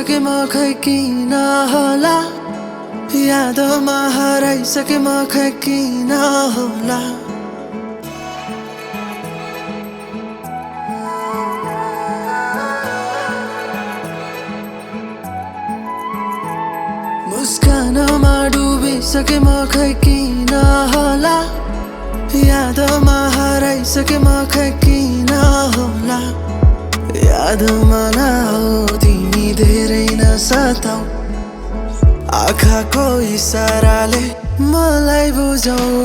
हराइसके म खै किन होला, यादमा हराइसके म खै किन होला। मुस्कानमा डुबिसके म खै किन होला, यादमा हराइसके म खै किन होला। यादमा नआऊ तिमी धेरै नसताऊ, आँखाको इसाराले मलाई बुझाऊ।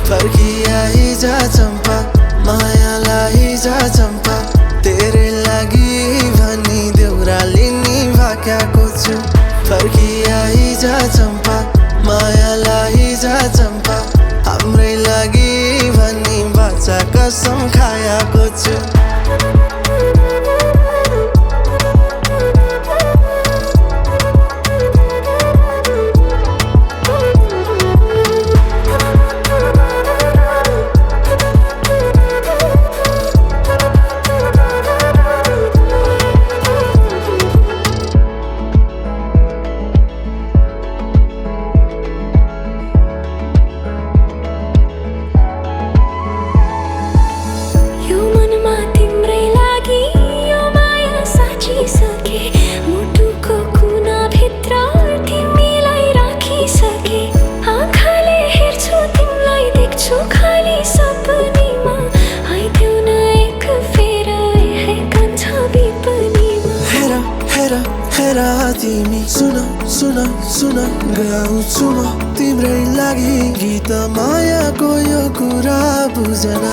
फर्किआइ जा चम्पा, मायालाई जा चम्पा, तेरे लागि भनी देउराली भाक्याको छु। फर्किआइ जा चम्पा, मायालाई जा चम्पा, हाम्रै लागि भनी बाचा कसम खाएको छु। तिमी सुन सुन सुन गाउँछु म तिम्रै लागि गीत, मायाको यो कुरा बुझन।